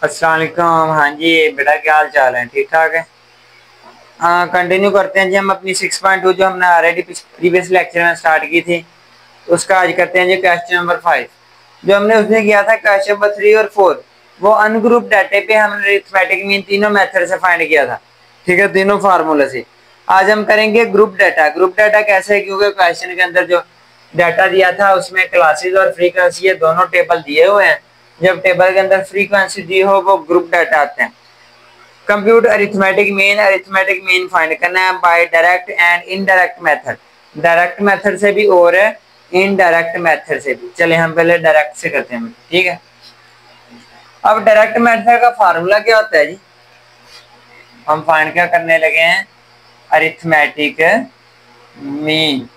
अस्सलाम वालेकुम। हाँ जी बेटा, क्या हाल चाल है? ठीक ठाक है। हाँ, कंटिन्यू करते हैं जी हम अपनी 6.2 जो हमने ऑलरेडी प्रीवियस लेक्चर में स्टार्ट की थी, उसका आज करते हैं जी क्वेश्चन नंबर 5। जो हमने उसमें किया था क्वेश्चन नंबर 3 और 4, वो अनग्रुप डाटे पे हमने अरिथमेटिक मीन तीनों मेथड से फाइंड किया था। ठीक है, तीनों फार्मूले से। आज हम करेंगे ग्रुप डाटा। ग्रुप डाटा कैसे है, क्योंकि क्वेश्चन के अंदर जो डाटा दिया था उसमें क्लासेस और फ्रीक्वेंसी ये दोनों टेबल दिए हुए हैं। जब टेबल के अंदर फ्रीक्वेंसी दी हो वो ग्रुप डाटा आते हैं। कंप्यूट अरिथमेटिक मीन फाइंड करना है by direct and indirect method. Direct method से भी और इनडायरेक्ट मेथड से भी। चले हम पहले डायरेक्ट से करते हैं, ठीक है। अब डायरेक्ट मेथड का फार्मूला क्या होता है जी? हम फाइंड क्या करने लगे हैं? Arithmetic mean.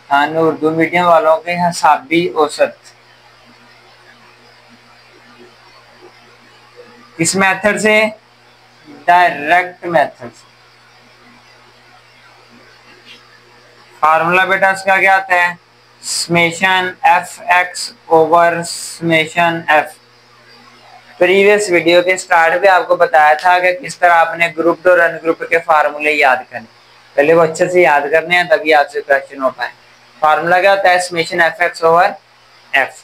हाँ, उर्दू मीडियम वालों के हिसाबी औसत। किस मेथड से? डायरेक्ट मेथड से। फार्मूला बेटा इसका क्या आता है? Summation F x over summation F. Previous video के स्टार्ट पे आपको बताया था कि किस तरह आपने ग्रुप और अनग्रुप के फार्मूले याद करने। पहले वो अच्छे से याद करने हैं, तभी आपसे क्वेश्चन हो पाए। फार्मूला क्या होता है? Summation F x over F.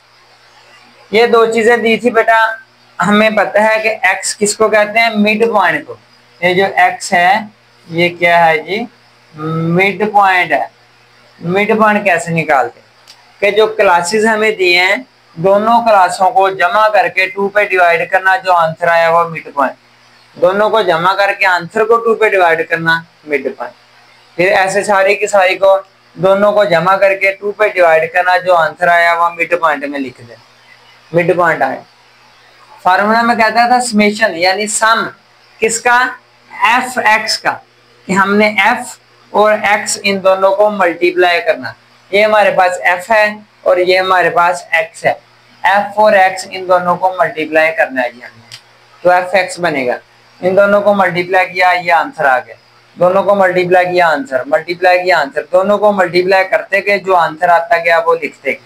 ये दो चीजें दी थी बेटा। हमें पता है कि x किसको कहते हैं? मिड पॉइंट को। ये जो x है ये क्या है जी? मिड पॉइंट है। मिड पॉइंट कैसे निकालते हैं? कि जो क्लासेस हमें दिए हैं, दोनों क्लासों को जमा करके 2 पे डिवाइड करना, जो आंसर आया वो मिड पॉइंट। दोनों को जमा करके आंसर को 2 पे डिवाइड करना, मिड पॉइंट। फिर ऐसे सारी की सारी को दोनों को जमा करके 2 पे डिवाइड करना, जो आंसर आया वो मिड पॉइंट में लिख दें। मिड पॉइंट आए। फार्मूला में कहता था समेशन यानी सम किसका? एफ एक्स का। कि हमने एफ और एक्स इन दोनों को मल्टीप्लाई करना। ये हमारे पास एफ है और ये हमारे पास एक्स है। एफ और एक्स इन दोनों को मल्टीप्लाई करना है जी हमने, तो एफ एक्स बनेगा। इन दोनों को मल्टीप्लाई किया, ये आंसर आ गया। दोनों को मल्टीप्लाई किया, आंसर। मल्टीप्लाई किया, आंसर। दोनों को मल्टीप्लाई करते गए, जो आंसर आता गया वो लिखते गए।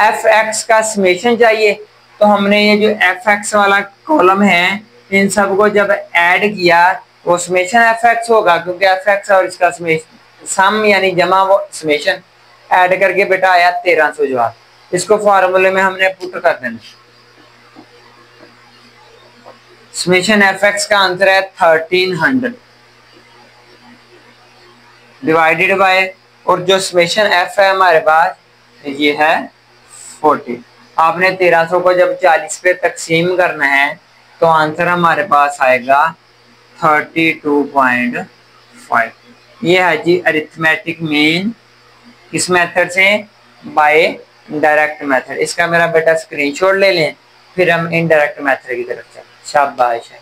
एफ एक्स का समेशन चाहिए, तो हमने ये जो एफ एक्स वाला कॉलम है, इन सबको जब ऐड किया वो समेशन एफ एक्स होगा, क्योंकि एफ एक्स और इसका सम यानी जमा वो समेशन। ऐड करके बेटा आया 1300 जवाब। इसको फार्मूले में हमने पुट कर देना। समेशन एफ एक्स का आंसर है 1300 डिवाइडेड बाय, और जो समेशन एफ है हमारे पास ये है 40। आपने 1300 को जब 40 पे तकसीम करना है तो आंसर हमारे पास आएगा 32.5। ये है जी अरिथमेटिक मीन। किस मेथड से? By direct method. इसका मेरा बेटा स्क्रीनशॉट ले लें, फिर हम इनडायरेक्ट मेथड की तरफ चलें। शाबाश है।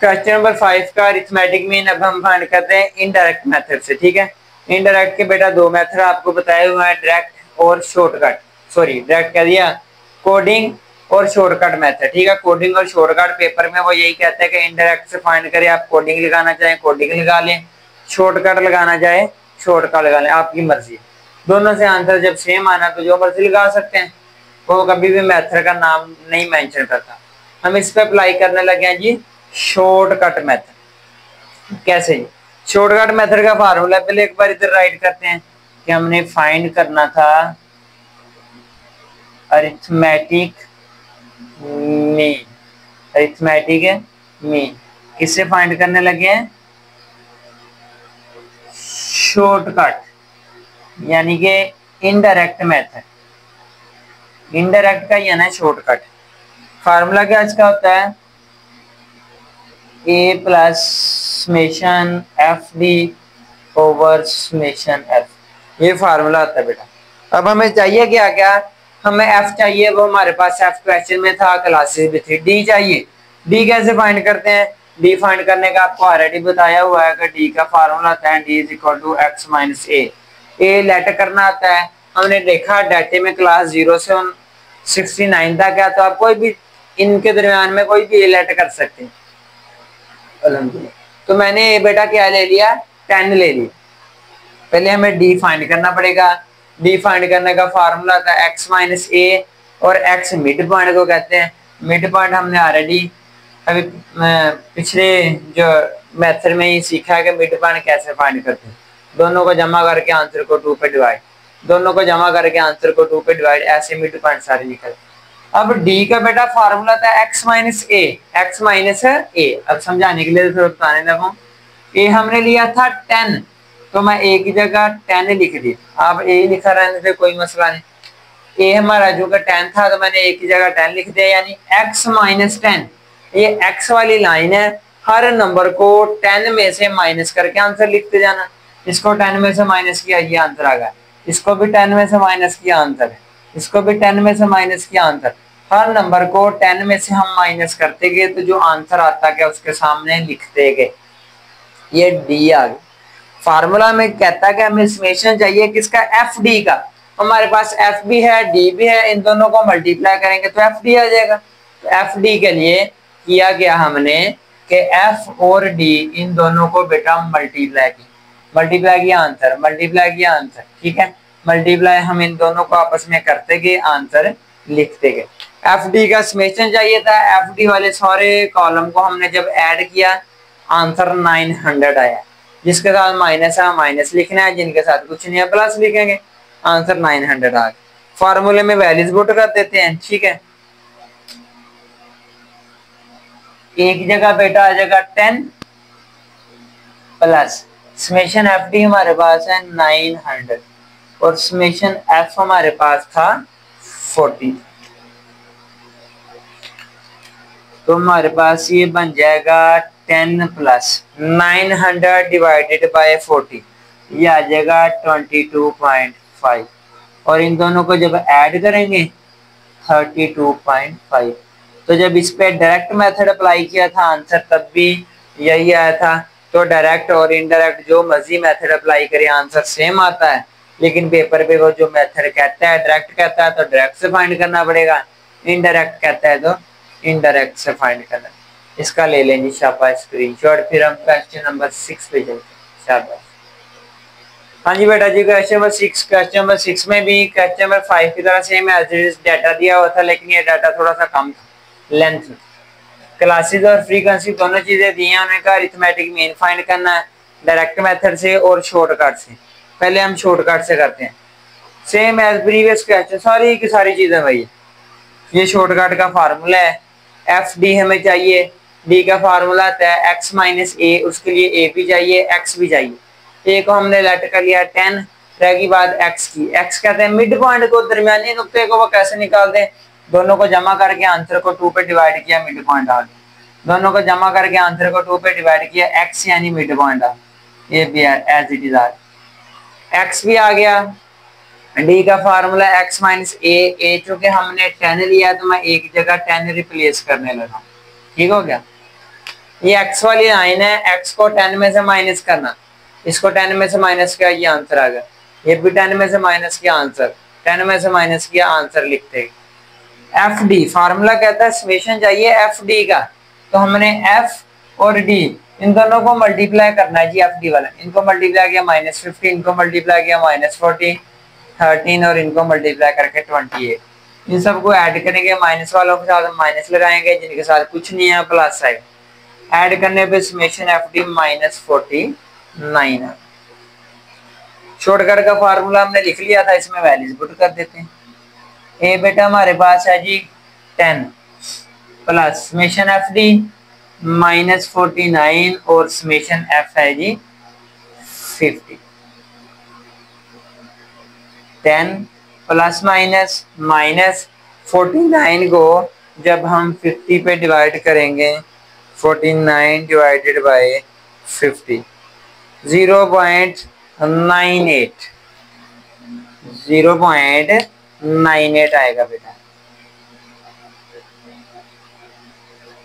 क्वेश्चन नंबर 5 का अरिथमेटिक मीन अब हम फाइंड करते हैं इनडायरेक्ट मेथड से। ठीक है, इनडायरेक्ट के बेटा दो मेथड आपको बताए हुए हैं, डायरेक्ट और शॉर्टकट। सॉरी, डायरेक्ट कह दिया, कोडिंग और शॉर्टकट मेथड। ठीक है, कोडिंग और शॉर्टकट पेपर में वो यही कहते हैं कि इनडायरेक्ट से फाइंड करें। आप कोडिंग लगाना चाहें कोडिंग लगा लें, शॉर्टकट लगाना चाहे शॉर्टकट लगा लें, आपकी मर्जी। दोनों से आंसर जब सेम आना तो जो मर्जी लगा सकते हैं, वो कभी भी मेथड का नाम नहीं मेंशन करता। हम इस पे अप्लाई करने लगे हैं जी शॉर्टकट मेथड। कैसे? शॉर्टकट मेथड का फार्मूला पहले एक बार इधर राइट करते हैं कि हमने फाइंड करना था अरिथमेटिक मीन। अरिथमेटिक मीन किससे फाइंड करने लगे हैं? शॉर्टकट यानी कि इनडायरेक्ट मेथड। इनडायरेक्ट का ये ना शॉर्टकट। फार्मूला क्या इसका होता है? A plus summation F D over summation F. ये फार्मूला आता है बेटा। अब हमें चाहिए क्या क्या? हमें एफ चाहिए, वो हमारे पास एफ क्वेश्चन में था, क्लासेस भी थी। डी चाहिए। डी कैसे फाइंड करते हैं? डी फाइंड करने का आपको ऑलरेडी बताया हुआ है कि डी का फार्मूला आता है D is equal to X minus A. A लेट करना आता है। हमने देखा डाटे में क्लास 0 से 69 तक है, तो आप कोई भी इनके दरमियान में कोई भी ए लेट कर सकते हैं। तो मैंने ए बेटा क्या ले लिया? 10 ले लिया। पहले हमें डी फाइंड करना पड़ेगा। डी फाइंड करने का फार्मूला था एक्स माइनस ए, और एक्स मिड पॉइंट को कहते हैं। मिड पॉइंट हमने ऑलरेडी अभी पिछले जो मेथड में ही सीखा है कि मिड पॉइंट कैसे फाइंड करते हैं। दोनों को जमा करके आंसर को 2 पे डिवाइड, दोनों को जमा करके आंसर को 2 पे डिवाइड, ऐसे मिड पॉइंट सारे निकल। अब डी का बेटा फार्मूला था x माइनस ए, एक्स माइनस ए। अब समझाने के लिए थोड़ा बताने लगा। ए हमने लिया था 10, तो मैं ए की जगह 10 लिख दी। आप ए लिखा रहने से कोई मसला नहीं। ए हमारा जो का 10 था, तो मैंने ए की जगह 10 लिख दिया, यानी x माइनस 10। ये x वाली लाइन है, हर नंबर को 10 में से माइनस करके आंसर लिखते जाना। इसको 10 में से माइनस किया, ये आंसर आ गया। इसको भी 10 में से माइनस किया, आंसर है। इसको भी 10 में से माइनस किया, आंसर। हर नंबर को 10 में से हम माइनस करते गए, तो जो आंसर आता गया उसके सामने लिखते गए। ये डी आ गया। फार्मूला में कहता कि हमें समेशन चाहिए किसका, एफ डी का। हमारे पास एफ भी है, डी भी है, इन दोनों को मल्टीप्लाई करेंगे तो एफ डी आ जाएगा। तो एफ डी के लिए किया गया हमने कि एफ और डी इन दोनों को बेटा मल्टीप्लाई किया, मल्टीप्लाई किया आंसर, मल्टीप्लाई किया आंसर। ठीक है, मल्टीप्लाई हम इन दोनों को आपस में करते गए, आंसर लिखते गए। एफ डी का समेशन चाहिए था, एफ डी वाले सारे कॉलम को हमने जब ऐड किया, आंसर 900 आया। जिसके साथ माइनस है माइनस लिखना है, जिनके साथ कुछ नहीं है प्लस लिखेंगे, आंसर 900 आ गया। फार्मूले में वैल्यूज पुट कर देते हैं। ठीक है, एक जगह बेटा आ जाएगा 10 प्लस समेशन एफ डी हमारे पास है 900 और समेशन एफ हमारे पास था 40। तो हमारे पास ये बन जाएगा 10 प्लस 900 डिवाइडेड बाय 40, ये आ जाएगा 22.5 और इन दोनों को जब ऐड करेंगे 32.5। तो जब इस पे डायरेक्ट मेथड अप्लाई किया था आंसर तब भी यही आया था। तो डायरेक्ट और इनडायरेक्ट जो मर्जी मेथड अप्लाई करे आंसर सेम आता है, लेकिन पेपर पे वो जो मेथड कहता है, डायरेक्ट कहता है तो डायरेक्ट से फाइंड करना पड़ेगा, इनडायरेक्ट कहता है तो इनडायरेक्ट से फाइंड करना। इसका ले लेंगे शाबाश स्क्रीनशॉट। फिर हम क्वेश्चन नंबर 6 पे चलते हैं। शाबाश। हाँ जी बेटा जी, क्वेश्चन नंबर 6, क्वेश्चन नंबर 6 में भी क्वेश्चन नंबर 5 की तरह same as it is data दिया हुआ था, लेकिन ये डाटा थोड़ा सा कम था, लेंथ। क्लासेस और फ्रीक्वेंसी दोनों चीजें दी हैं, उन्हें का अरिथमेटिक मीन फाइंड करना है डायरेक्ट मेथड से और शॉर्टकट से। पहले हम शॉर्टकट से करते हैं, सेम एज प्रीवियस क्वेश्चन, सारी की सारी चीजें भाई। ये शॉर्टकट का फार्मूला है, एफ डी हमें चाहिए, डी का फार्मूला आता है एक्स माइनस ए, उसके लिए ए भी चाहिए एक्स भी चाहिए। ए को हमने लेट कर लिया 10, रहेगी बात एक्स की। एक्स कहते हैं मिड पॉइंट को, दरमियानी नुक्ते को वो कैसे निकालते हैं, दोनों को जमा करके आंसर को 2 पे डिवाइड किया, मिड पॉइंट आ गया। दोनों को जमा करके आंसर को 2 पे डिवाइड किया, एक्स यानी मिड पॉइंट आ, ये भी एज इट इज आ, एक्स भी आ गया। डी का फार्मूला x माइनस ए, चूंकि हमने 10 लिया तो मैं ए की जगह 10 रिप्लेस करने लगा। ठीक हो गया, ये x वाली लाइन है, x को 10 में से माइनस करना, इसको 10 में से माइनस किया, ये आंसर आ गया। ये भी 10 में से माइनस किया, आंसर 10 में से माइनस किया, आंसर लिखते हैं। एफ डी फार्मूला कहता है समेशन चाहिए एफ डी का, तो हमने एफ और डी इन दोनों को मल्टीप्लाई करना है जी। एफ डी वाला इनको मल्टीप्लाई किया -50, इनको मल्टीप्लाई किया -40, 13 और इनको मल्टीप्लाई करके 28। इन सबको ऐड करेंगे, माइनस वालों के साथ माइनस लगाएंगे, जिनके साथ कुछ नहीं है प्लस है। ऐड करने पे समेशन एफ डी -49 है। शॉर्टकट का फार्मूला हमने लिख लिया था, इसमें वैल्यूज पुट कर देते हैं। ए बेटा हमारे पास है जी 10 प्लस समेशन एफ डी -49 और समेशन एफ है जी 50। 10 प्लस माइनस -49 को जब हम 50 पे डिवाइड करेंगे, 49 डिवाइडेड बाय 50, 0.98 आएगा बेटा।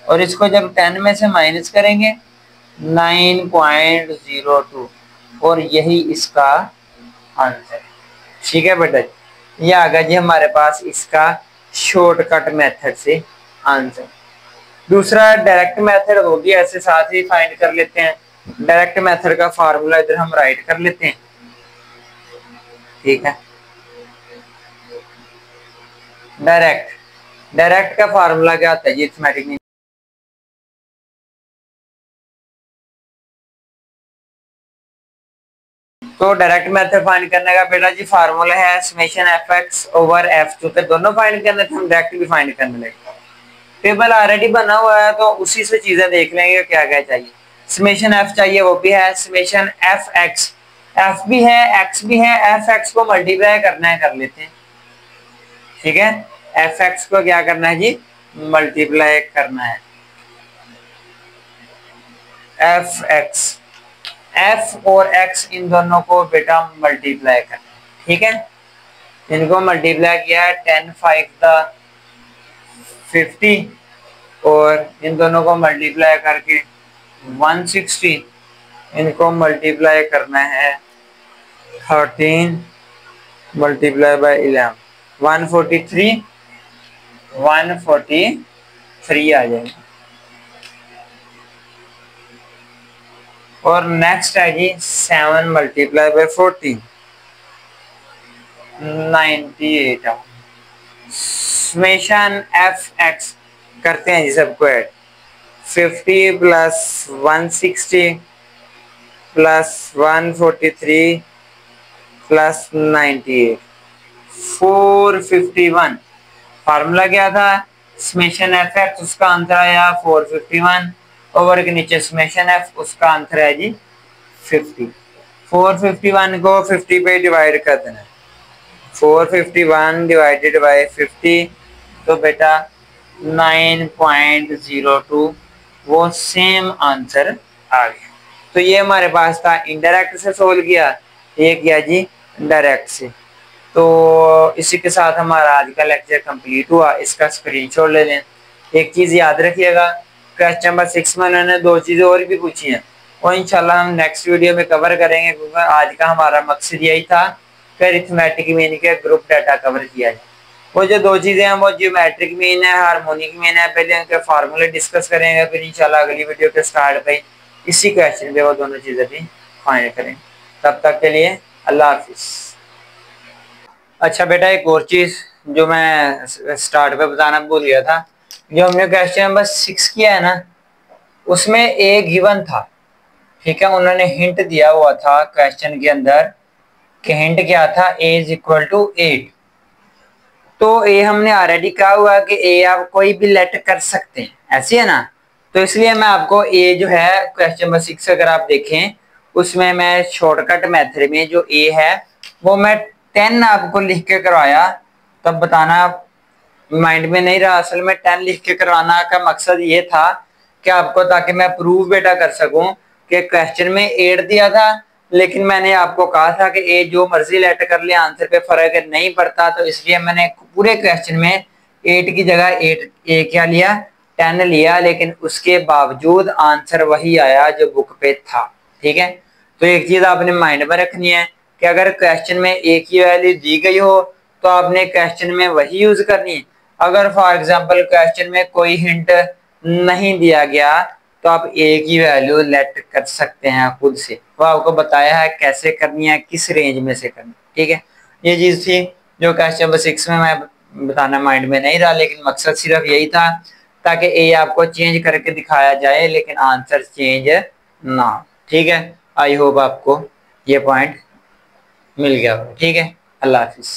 और इसको जब 10 में से माइनस करेंगे 9.02 और यही इसका आंसर है। ठीक है बेटा, ये आ गया जी हमारे पास इसका शॉर्टकट मेथड से आंसर। दूसरा डायरेक्ट मेथड वो भी ऐसे साथ ही फाइंड कर लेते हैं। डायरेक्ट मेथड का फार्मूला इधर हम राइट कर लेते हैं। ठीक है, डायरेक्ट डायरेक्ट का फार्मूला क्या होता है जी अरिथमेटिक मीन? तो डायरेक्ट मेथड फाइंड करने का बेटा जी फार्मूला है summation F x over F, चूंकि दोनों फाइंड करने थे हम डायरेक्ट भी फाइंड करने लगे। टेबल ऑलरेडी बना हुआ है तो उसी से चीजें देख लेंगे क्या क्या चाहिए। समेशन एफ चाहिए, वो भी है। समेशन एफ एक्स, एफ भी है एक्स भी है, एफ एक्स को मल्टीप्लाई करना है, कर लेते हैं। ठीक है, एफ एक्स को क्या करना है जी? मल्टीप्लाई करना है। एफ एक्स, एफ और एक्स इन दोनों को बेटा मल्टीप्लाई करना है। ठीक है, इनको मल्टीप्लाई किया है 10 5 50 और इन दोनों को मल्टीप्लाई करके 160, इनको मल्टीप्लाई करना है 13 मल्टीप्लाई बाय 11, 143 आ जाएगा। और नेक्स्ट है जी 7 multiply by 14, 98। Summation F x करते हैं जी सबको add. 50 plus 160 plus 143 plus 98, 451। Formula क्या था? समेशन एफ एक्स, उसका आंसर आया 451 ओवर के नीचे समेशन एफ, उसका आंसर है जी 50। 451 को 50 पे डिवाइड कर देना, 451 डिवाइडेड बाय 50, तो बेटा 9.02 वो सेम आंसर आ गया। तो ये हमारे पास था इनडायरेक्ट से सोल्व किया, ये किया जी डायरेक्ट से। तो इसी के साथ हमारा आज का लेक्चर कंप्लीट हुआ। इसका स्क्रीनशॉट ले लें। एक चीज याद रखिएगा, क्वेश्चन नंबर 6 में उन्होंने 2 चीजें और भी पूछी हैं, और इंशाल्लाह हम नेक्स्ट वीडियो में कवर करेंगे, क्योंकि आज का हमारा मकसद यही था कि अरिथमेटिक मीन के ग्रुप डाटा कवर किया जाए। वो जो 2 चीजें हैं वो ज्योमेट्रिक मीन है, हार्मोनिक मीन है, पहले उनके फार्मूले डिस्कस करेंगे, फिर इंशाल्लाह अगली वीडियो के स्टार्ट पे इसी क्वेश्चन पे वो दोनों चीजें भी फाइंड करेंगे। तब तक के लिए अल्लाह हाफिज। अच्छा बेटा, एक और चीज जो मैं स्टार्ट पे बताना भूल गया था, जो हमने क्वेश्चन नंबर 6 किया है ना, उसमें ए गिवन था। ठीक है, उन्होंने हिंट दिया हुआ था क्वेश्चन के अंदर कि हिंट क्या था? ए इज इक्वल टू 8। तो ए हमने ऑलरेडी कहा हुआ कि ए आप कोई भी लेट कर सकते हैं, ऐसी है ना। तो इसलिए मैं आपको ए जो है क्वेश्चन नंबर 6 अगर आप देखें, उसमें मैं शॉर्टकट मेथड में जो ए है वो मैं 10 आपको लिख के करवाया, तब बताना माइंड में नहीं रहा। असल में 10 लिख के करवाना का मकसद ये था कि आपको, ताकि मैं प्रूव बेटा कर सकूं कि क्वेश्चन में 8 दिया था, लेकिन मैंने आपको कहा था कि ए जो मर्जी लेट कर ले, आंसर पे फर्क नहीं पड़ता। तो इसलिए मैंने पूरे क्वेश्चन में 8 की जगह 8 ए क्या लिया? 10 लिया, लेकिन उसके बावजूद आंसर वही आया जो बुक पे था। ठीक है, तो एक चीज आपने माइंड में रखनी है कि अगर क्वेश्चन में ए की वैल्यू दी गई हो तो आपने क्वेश्चन में वही यूज करनी है। अगर फॉर एग्जांपल क्वेश्चन में कोई हिंट नहीं दिया गया तो आप ए की वैल्यू लेट कर सकते हैं खुद से। वो आपको बताया है कैसे करनी है, किस रेंज में से करनी। ठीक है, ये चीज थी जो क्वेश्चन नंबर 6 में मैं बताना माइंड में नहीं रहा, लेकिन मकसद सिर्फ यही था ताकि ए आपको चेंज करके दिखाया जाए, लेकिन आंसर चेंज ना। ठीक है, आई होप आपको ये पॉइंट मिल गया। ठीक है, अल्लाह हाफिज।